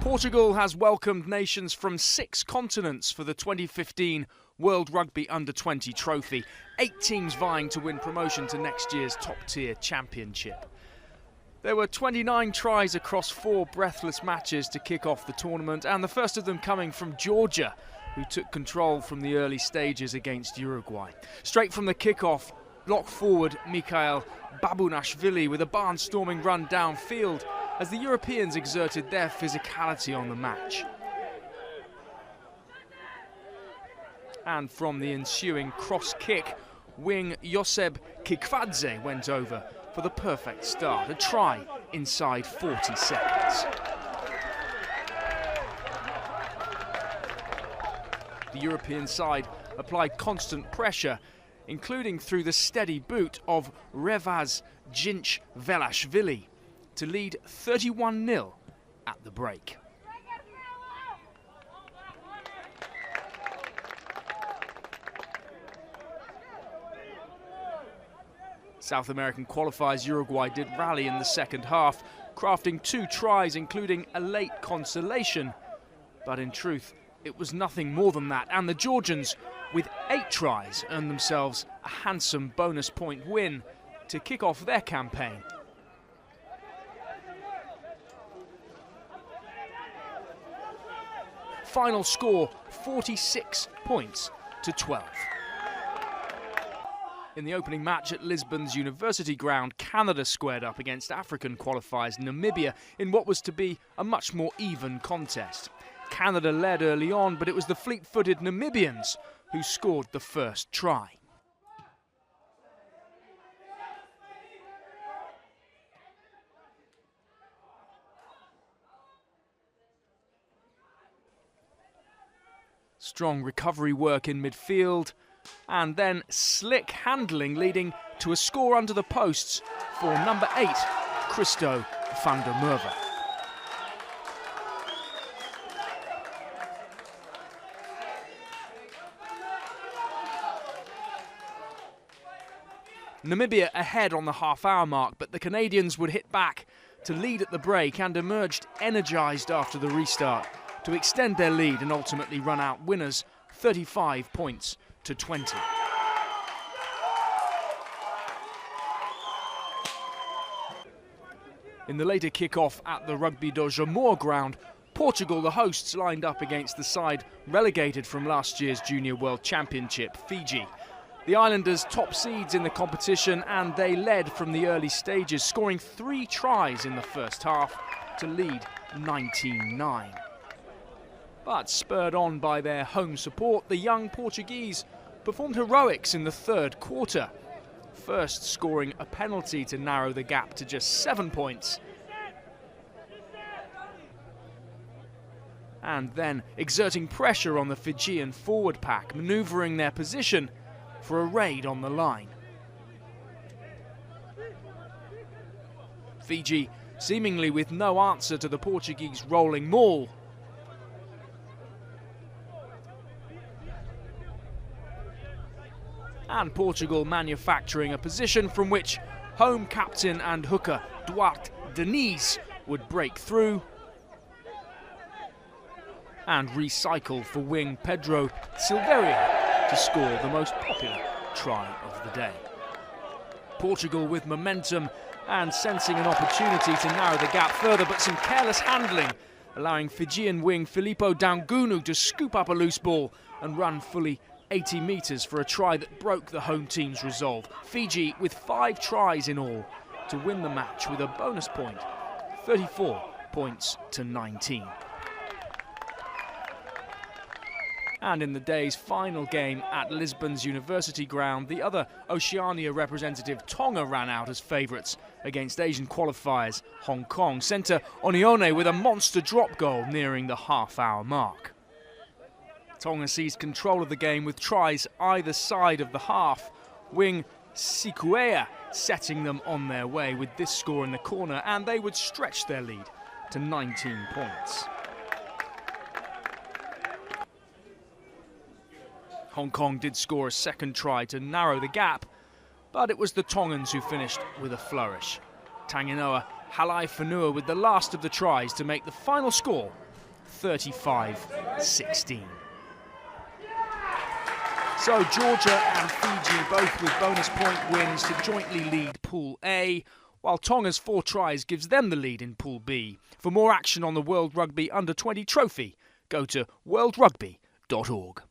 Portugal has welcomed nations from 6 continents for the 2015 World Rugby U20 Trophy. 8 teams vying to win promotion to next year's top-tier championship. There were 29 tries across 4 breathless matches to kick off the tournament, and the first of them coming from Georgia, who took control from the early stages against Uruguay. Straight from the kick-off, lock forward Mikhail Babunashvili with a barnstorming run downfield as the Europeans exerted their physicality on the match. And from the ensuing cross kick, wing Josep Kikvadze went over for the perfect start, a try inside 40 seconds. The European side applied constant pressure, including through the steady boot of Revaz Ginch-Velashvili, to lead 31-0 at the break. South American qualifiers Uruguay did rally in the second half, crafting 2 tries, including a late consolation. But in truth, it was nothing more than that, and the Georgians, with 8 tries, earned themselves a handsome bonus point win to kick off their campaign. Final score, 46 points to 12. In the opening match at Lisbon's University Ground, Canada squared up against African qualifiers Namibia in what was to be a much more even contest. Canada led early on, but it was the fleet-footed Namibians who scored the first try. Strong recovery work in midfield, and then slick handling leading to a score under the posts for number 8, Christo van der Merwe. Namibia ahead on the half-hour mark, but the Canadians would hit back to lead at the break and emerged energised after the restart to extend their lead and ultimately run out winners 35 points to 20. In the later kick-off at the Rugby do Jamor ground, Portugal, the hosts, lined up against the side relegated from last year's Junior World Championship, Fiji. The Islanders top seeds in the competition, and they led from the early stages, scoring 3 tries in the first half to lead 19-9. But spurred on by their home support, the young Portuguese performed heroics in the third quarter, first scoring a penalty to narrow the gap to just 7 points, and then exerting pressure on the Fijian forward pack, manoeuvring their position for a raid on the line. Fiji, seemingly with no answer to the Portuguese rolling maul, and Portugal manufacturing a position from which home captain and hooker Duarte Diniz would break through and recycle for wing Pedro Silveira to score the most popular try of the day. Portugal with momentum and sensing an opportunity to narrow the gap further, but some careless handling, allowing Fijian wing Filippo Daugunu to scoop up a loose ball and run fully 80 metres for a try that broke the home team's resolve. Fiji with 5 tries in all to win the match with a bonus point, 34 points to 19. And in the day's final game at Lisbon's University Ground, the other Oceania representative Tonga ran out as favourites against Asian qualifiers Hong Kong. Centre Onione with a monster drop goal nearing the half-hour mark. Tonga seized control of the game with tries either side of the half. Wing Sikuea setting them on their way with this score in the corner, and they would stretch their lead to 19 points. Hong Kong did score a second try to narrow the gap, but it was the Tongans who finished with a flourish. Tanginoa Halai Whenua with the last of the tries to make the final score 35-16. So Georgia and Fiji both with bonus point wins to jointly lead Pool A, while Tonga's 4 tries gives them the lead in Pool B. For more action on the World Rugby U20 Trophy, go to worldrugby.org.